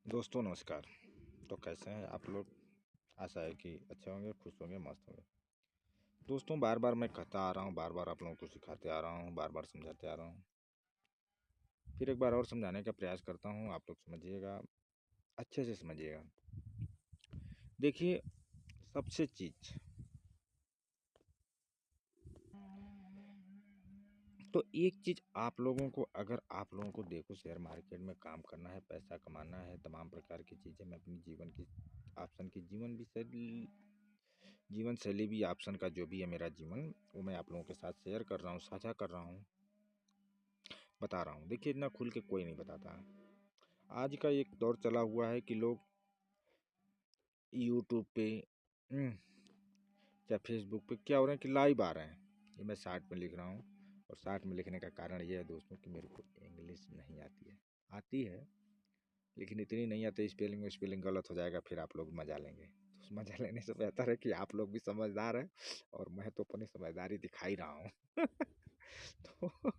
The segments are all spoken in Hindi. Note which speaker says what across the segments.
Speaker 1: दोस्तों नमस्कार। तो कैसे हैं आप लोग? आशा है कि अच्छे होंगे, खुश होंगे, मस्त होंगे। दोस्तों बार बार मैं कहता आ रहा हूँ, बार बार आप लोगों को सिखाते आ रहा हूँ, बार बार समझाते आ रहा हूँ। फिर एक बार और समझाने का प्रयास करता हूँ, आप लोग समझिएगा, अच्छे से समझिएगा। देखिए, सबसे चीज तो एक चीज आप लोगों को, अगर आप लोगों को देखो शेयर मार्केट में काम करना है, पैसा कमाना है, तमाम प्रकार की चीजें मैं अपनी जीवन की ऑप्शन की जीवन शैली भी ऑप्शन का जो भी है मेरा जीवन, वो मैं आप लोगों के साथ शेयर कर रहा हूँ, साझा कर रहा हूँ, बता रहा हूँ। देखिए इतना खुल के कोई नहीं बताता। आज का एक दौर चला हुआ है कि लोग यूट्यूब पे या फेसबुक पे क्या हो रहे हैं कि लाइव आ रहे हैं। ये मैं शार्ट में लिख रहा हूँ, और शार्ट में लिखने का कारण ये है दोस्तों कि मेरे को इंग्लिश नहीं आती है। आती है लेकिन इतनी नहीं आती, स्पेलिंग गलत हो जाएगा, फिर आप लोग मजा लेंगे। तो उस मजा लेने से बेहतर है कि आप लोग भी समझदार हैं, और मैं तो अपनी समझदारी दिखाई रहा हूँ। तो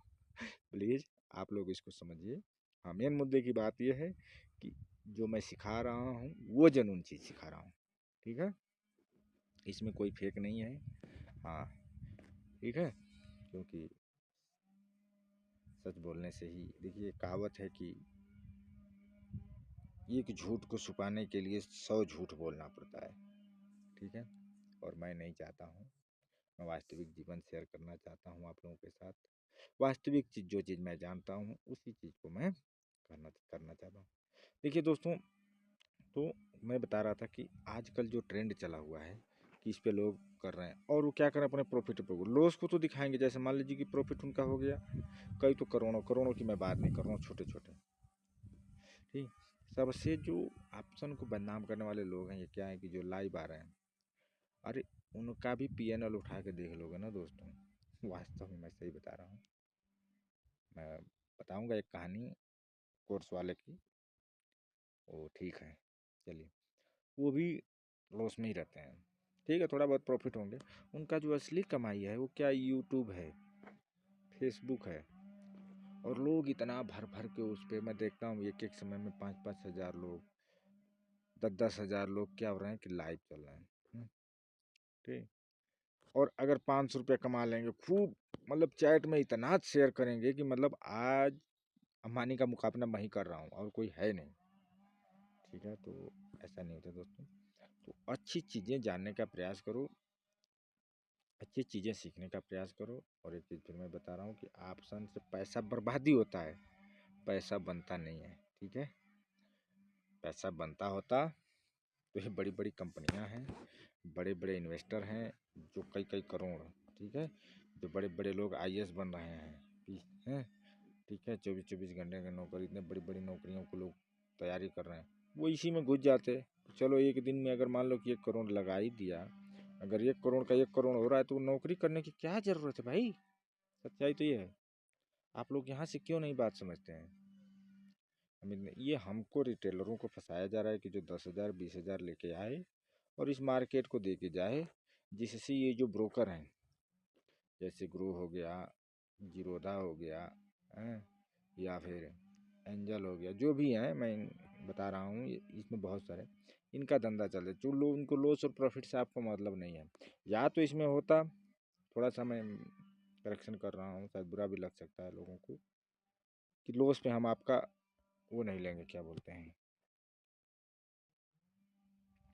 Speaker 1: प्लीज़ आप लोग इसको समझिए। हाँ, मेन मुद्दे की बात यह है कि जो मैं सिखा रहा हूँ वो जेन्युइन चीज़ सिखा रहा हूँ, ठीक है? इसमें कोई फेक नहीं है। हाँ ठीक है, क्योंकि सच बोलने से ही, देखिए कहावत है कि एक झूठ को छुपाने के लिए 100 झूठ बोलना पड़ता है, ठीक है? और मैं नहीं चाहता हूँ, मैं वास्तविक जीवन शेयर करना चाहता हूँ आप लोगों के साथ। वास्तविक चीज़, जो चीज़ मैं जानता हूँ उसी चीज़ को मैं करना चाहता हूँ। देखिए दोस्तों, तो मैं बता रहा था कि आजकल जो ट्रेंड चला हुआ है कि इस पे लोग कर रहे हैं, और वो क्या कर रहे हैं, अपने प्रॉफिट पर लॉस को तो दिखाएंगे। जैसे मान लीजिए कि प्रॉफिट उनका हो गया, कई तो करोड़ों करोड़ों की मैं बात नहीं कर रहा हूँ, छोटे छोटे, ठीक। सबसे जो ऑप्शन को बदनाम करने वाले लोग हैं, ये क्या है कि जो लाइव आ रहे हैं, अरे उनका भी PNL उठा के देख लोगे ना दोस्तों, वास्तव में मैं सही बता रहा हूँ। मैं बताऊंगा एक कहानी कोर्स वाले की, वो ठीक है, चलिए, वो भी लॉस में ही रहते हैं, ठीक है, थोड़ा बहुत प्रॉफिट होंगे। उनका जो असली कमाई है वो क्या, यूट्यूब है, फेसबुक है। और लोग इतना भर भर के उस पर, मैं देखता हूँ एक एक समय में 5-5 हज़ार लोग, 10-10 हज़ार लोग क्या हो रहे हैं कि लाइव चल रहे हैं, ठीक। और अगर 500 रुपया कमा लेंगे खूब, मतलब चैट में इतना शेयर करेंगे कि मतलब आज अंबानी का मुकाबला मैं ही कर रहा हूँ और कोई है नहीं, ठीक है? तो ऐसा नहीं होता दोस्तों। तो अच्छी चीज़ें जानने का प्रयास करो, अच्छी चीज़ें सीखने का प्रयास करो। और एक चीज़ फिर मैं बता रहा हूँ कि ऑप्शन से पैसा बर्बादी होता है, पैसा बनता नहीं है, ठीक है? पैसा बनता होता तो ये बड़ी बड़ी कंपनियां हैं, बड़े बड़े इन्वेस्टर हैं, जो कई कई करोड़, ठीक है, जो बड़े बड़े लोग IAS बन रहे हैं, ठीक है, 24-24 घंटे की नौकरी, इतने बड़ी बड़ी नौकरियों को लोग तैयारी कर रहे हैं, वो इसी में घुस जाते। चलो एक दिन में अगर मान लो कि 1 करोड़ लगा ही दिया, अगर 1 करोड़ का 1 करोड़ हो रहा है तो नौकरी करने की क्या ज़रूरत है भाई? सच्चाई तो ये है। आप लोग यहाँ से क्यों नहीं बात समझते हैं? ये हमको रिटेलरों को फंसाया जा रहा है कि जो 10,000 20,000 लेके आए और इस मार्केट को दे के जाए, जिससे ये जो ब्रोकर हैं, जैसे ग्रो हो गया, जीरोधा हो गया, हैं, या फिर एंजल हो गया, जो भी हैं मैं बता रहा हूँ, इसमें बहुत सारे इनका धंधा चल रहा है। जो लोग, उनको लॉस और प्रॉफिट से आपको मतलब नहीं है। या तो इसमें होता, थोड़ा सा मैं करेक्शन कर रहा हूँ, शायद बुरा भी लग सकता है लोगों को, कि लॉस पे हम आपका वो नहीं लेंगे, क्या बोलते हैं,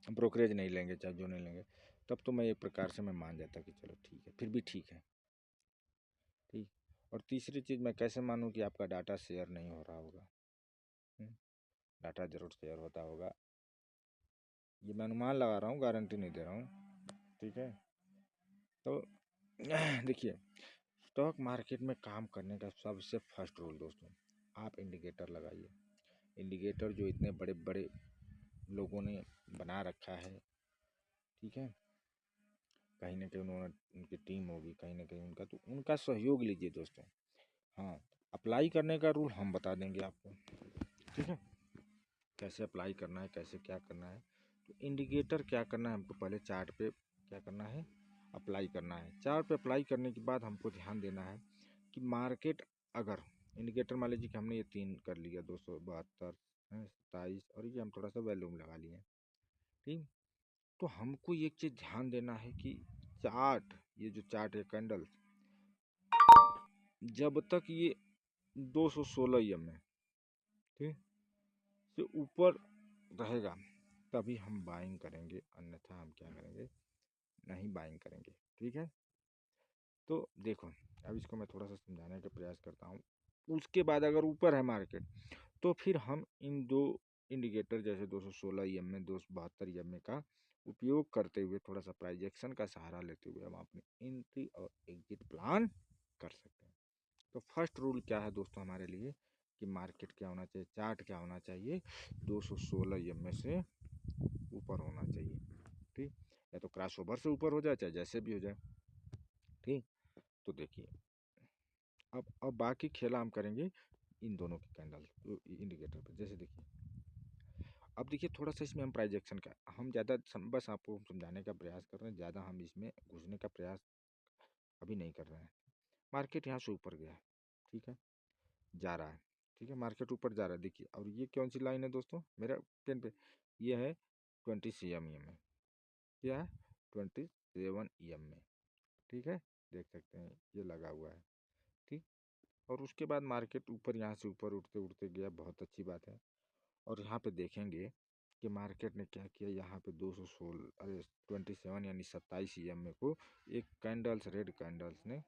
Speaker 1: ब्रोकरेज नहीं लेंगे, चाहे जो नहीं लेंगे, तब तो मैं एक प्रकार से मैं मान जाता कि चलो ठीक है, फिर भी ठीक है, ठीक। और तीसरी चीज़ मैं कैसे मानूँ कि आपका डाटा शेयर नहीं हो रहा होगा? डाटा जरूर शेयर होता होगा, ये मैं अनुमान लगा रहा हूँ, गारंटी नहीं दे रहा हूँ, ठीक है? तो देखिए, स्टॉक मार्केट में काम करने का सबसे फर्स्ट रूल दोस्तों, आप इंडिकेटर लगाइए। इंडिकेटर जो इतने बड़े बड़े लोगों ने बना रखा है, ठीक है, कहीं ना कहीं उन्होंने, उनकी टीम होगी, कहीं ना कहीं उनका, तो उनका सहयोग लीजिए दोस्तों। हाँ, अप्लाई करने का रूल हम बता देंगे आपको, ठीक है, कैसे अप्लाई करना है, कैसे क्या करना है। तो इंडिकेटर क्या करना है, हमको पहले चार्ट पे क्या करना है, अप्लाई करना है। चार्ट पे अप्लाई करने के बाद हमको ध्यान देना है कि मार्केट, अगर इंडिकेटर मान लीजिए कि हमने ये 3 कर लिया, 272 है, 27 और ये हम थोड़ा सा वॉल्यूम लगा लिए। ठीक, तो हमको एक चीज़ ध्यान देना है कि चार्ट, ये जो चार्ट है कैंडल, जब तक ये 216 EM में ठीक से ऊपर रहेगा तभी हम बाइंग करेंगे, अन्यथा हम क्या करेंगे, नहीं बाइंग करेंगे। ठीक है, तो देखो अब इसको मैं थोड़ा सा समझाने का प्रयास करता हूँ। उसके बाद अगर ऊपर है मार्केट तो फिर हम इन दो इंडिकेटर जैसे 216 EM में 272 EM में का उपयोग करते हुए थोड़ा सा प्राइस एक्शन का सहारा लेते हुए हम अपनी एंट्री और एग्जिट प्लान कर सकते हैं। तो फर्स्ट रूल क्या है दोस्तों हमारे लिए कि मार्केट क्या होना चाहिए, चार्ट क्या होना चाहिए, 216 EM में से ऊपर होना चाहिए। ठीक, या तो क्रॉस ओवर से ऊपर हो जाए चाहे जैसे भी हो जाए। ठीक, तो देखिए अब बाकी खेला हम करेंगे इन दोनों के कैंडल इंडिकेटर पर। जैसे देखिए अब देखिए थोड़ा सा इसमें हम प्राइस एक्शन का हम ज़्यादा बस आपको समझाने का प्रयास कर रहे हैं, ज़्यादा हम इसमें घुसने का प्रयास अभी नहीं कर रहे हैं। मार्केट यहाँ से ऊपर गया, ठीक है, जा रहा है, ठीक है, मार्केट ऊपर जा रहा है। देखिए और ये कौन सी लाइन है दोस्तों मेरा पेन पे, ये है 27 EM में, क्या है 27 EM में। ठीक है, देख सकते हैं ये लगा हुआ है। ठीक, और उसके बाद मार्केट ऊपर यहाँ से ऊपर उठते उठते गया, बहुत अच्छी बात है। और यहाँ पे देखेंगे कि मार्केट ने क्या किया, यहाँ पे 216 अरे 27 यानी 27 EM में को एक कैंडल्स रेड कैंडल्स ने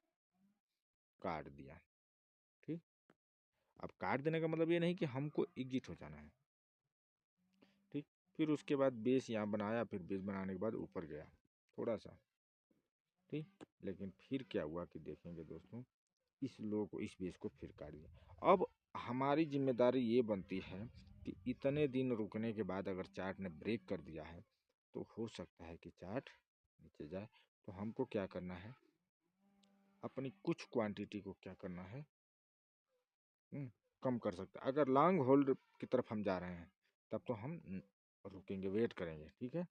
Speaker 1: काट दिया। ठीक, अब काट देने का मतलब ये नहीं कि हमको एग्जिट हो जाना है। ठीक, फिर उसके बाद बेस यहाँ बनाया, फिर बेस बनाने के बाद ऊपर गया थोड़ा सा। ठीक, लेकिन फिर क्या हुआ कि देखेंगे दोस्तों इस लो को, इस बेस को फिर काट दिया। अब हमारी जिम्मेदारी ये बनती है कि इतने दिन रुकने के बाद अगर चार्ट ने ब्रेक कर दिया है तो हो सकता है कि चार्ट नीचे जाए। तो हमको क्या करना है, अपनी कुछ क्वांटिटी को क्या करना है, कम कर सकते हैं। अगर लॉन्ग होल्ड की तरफ हम जा रहे हैं तब तो हम रुकेंगे, वेट करेंगे। ठीक है,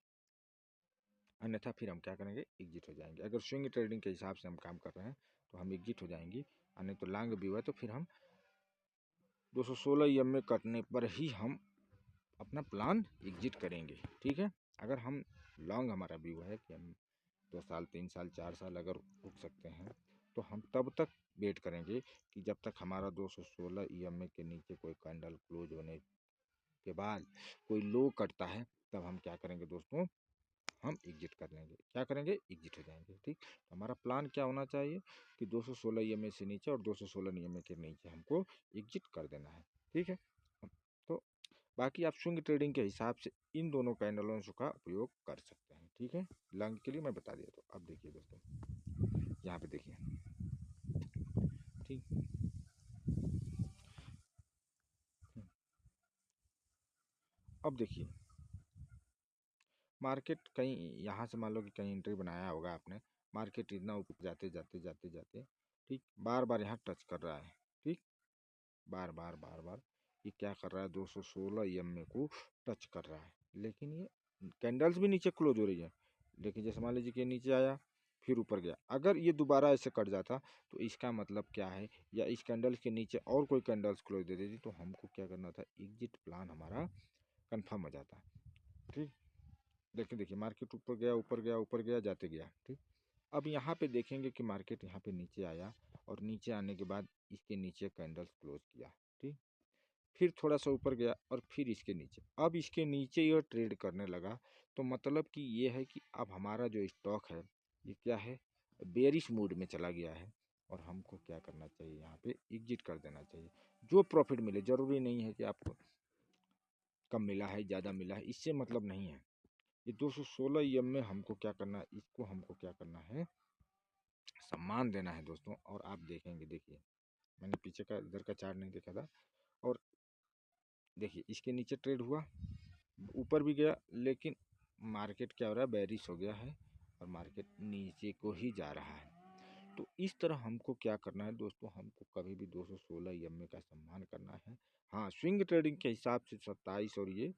Speaker 1: अन्यथा फिर हम क्या करेंगे, एग्जिट हो जाएंगे। अगर स्विंग ट्रेडिंग के हिसाब से हम काम कर रहे हैं तो हम एग्जिट हो जाएंगे, और नहीं तो लॉन्ग भी हुआ तो फिर हम 216 EM में कटने पर ही हम अपना प्लान एग्जिट करेंगे। ठीक है, अगर हम लॉन्ग हमारा व्यू है कि हम 2 साल 3 साल 4 साल अगर रुक सकते हैं तो हम तब तक वेट करेंगे कि जब तक हमारा 216 EM के नीचे कोई कैंडल क्लोज होने के बाद कोई लो कटता है, तब हम क्या करेंगे दोस्तों, हम एग्जिट कर लेंगे। क्या करेंगे, एग्जिट हो जाएंगे। ठीक, तो हमारा प्लान क्या होना चाहिए कि 216 EM से नीचे और 216 EM के नीचे हमको एग्जिट कर देना है। ठीक है, तो बाकी आप स्विंग ट्रेडिंग के हिसाब से इन दोनों कैंडलों का उपयोग कर सकते हैं। ठीक है, लॉन्ग के लिए मैं बता दिया। तो अब देखिए दोस्तों यहाँ पे देखिए, ठीक, अब देखिए मार्केट कहीं यहाँ से मान लो कि कहीं एंट्री बनाया होगा आपने, मार्केट इतना ऊपर जाते जाते जाते जाते ठीक बार बार यहाँ टच कर रहा है। ठीक, बार बार बार बार ये क्या कर रहा है, 216 EM को टच कर रहा है, लेकिन ये कैंडल्स भी नीचे क्लोज हो रही है। लेकिन जैसे मान लीजिए कि नीचे आया फिर ऊपर गया, अगर ये दोबारा ऐसे कट जाता तो इसका मतलब क्या है, या इस कैंडल्स के नीचे और कोई कैंडल्स क्लोज दे देती तो हमको क्या करना था, एग्जिट प्लान हमारा कंफर्म हो जाता। ठीक, देखिए देखिए मार्केट ऊपर गया ऊपर गया ऊपर गया जाते गया। ठीक, अब यहाँ पे देखेंगे कि मार्केट यहाँ पे नीचे आया और नीचे आने के बाद इसके नीचे कैंडल्स क्लोज किया। ठीक, फिर थोड़ा सा ऊपर गया और फिर इसके नीचे, अब इसके नीचे यह ट्रेड करने लगा। तो मतलब कि ये है कि अब हमारा जो स्टॉक है ये क्या है, बेरिश मूड में चला गया है, और हमको क्या करना चाहिए, यहाँ पे एग्जिट कर देना चाहिए। जो प्रॉफिट मिले, जरूरी नहीं है कि आपको कम मिला है ज़्यादा मिला है, इससे मतलब नहीं है। ये 216 EM में हमको क्या करना है, इसको हमको क्या करना है, सम्मान देना है दोस्तों। और आप देखेंगे, देखिए मैंने पीछे का इधर का चार्ट नहीं देखा था, और देखिए इसके नीचे ट्रेड हुआ, ऊपर भी गया, लेकिन मार्केट क्या हो रहा है, बेरिश हो गया है और मार्केट नीचे को ही जा रहा है। तो इस तरह हमको क्या करना है दोस्तों, हमको कभी भी 216 EM का सम्मान करना है। हाँ, स्विंग ट्रेडिंग के हिसाब से 27 और ये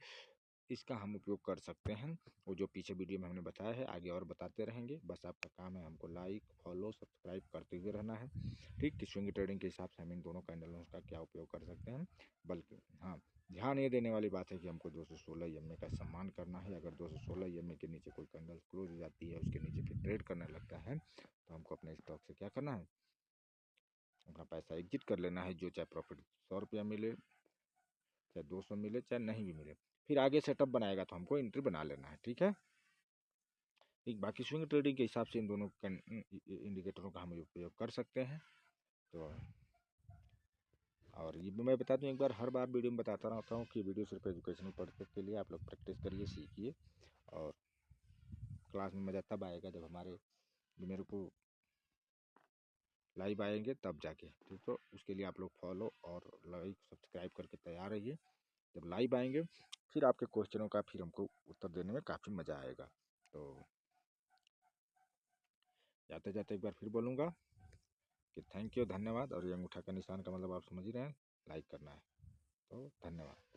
Speaker 1: इसका हम उपयोग कर सकते हैं, वो जो पीछे वीडियो में हमने बताया है, आगे और बताते रहेंगे। बस आपका काम है हमको लाइक फॉलो सब्सक्राइब करते हुए रहना है। ठीक, कि स्विंग ट्रेडिंग के हिसाब से हम इन दोनों कैंडलों का क्या उपयोग कर सकते हैं। बल्कि हाँ, ध्यान ये देने वाली बात है कि हमको 216 EMA का सम्मान करना है। अगर 216 EMA के नीचे कोई कैंडल क्लोज हो जाती है, उसके नीचे फिर ट्रेड करने लगता है, तो हमको अपने स्टॉक से क्या करना है, अपना पैसा एग्जिट कर लेना है। जो चाहे प्रॉफिट 100 रुपया मिले, चाहे 200 मिले, चाहे नहीं भी मिले, फिर आगे सेटअप बनाएगा तो हमको एंट्री बना लेना है। ठीक है, एक बाकी स्विंग ट्रेडिंग के हिसाब से इन दोनों इंडिकेटरों का हम उपयोग कर सकते हैं। तो और ये भी मैं बता दूं, एक बार हर बार वीडियो में बताता रहता हूँ कि वीडियो सिर्फ एजुकेशनल पर्पज के लिए, आप लोग प्रैक्टिस करिए, सीखिए, और क्लास में मज़ा तब आएगा जब हमारे मेरे को लाइव आएंगे तब जाके। ठीक, तो उसके लिए आप लोग फॉलो और लाइक सब्सक्राइब करके तैयार रहिए। जब लाइव आएंगे फिर आपके क्वेश्चनों का फिर हमको उत्तर देने में काफ़ी मज़ा आएगा। तो जाते जाते एक बार फिर बोलूँगा कि थैंक यू, धन्यवाद। और ये अंगूठा का निशान का मतलब आप समझ ही रहे हैं, लाइक करना है। तो धन्यवाद।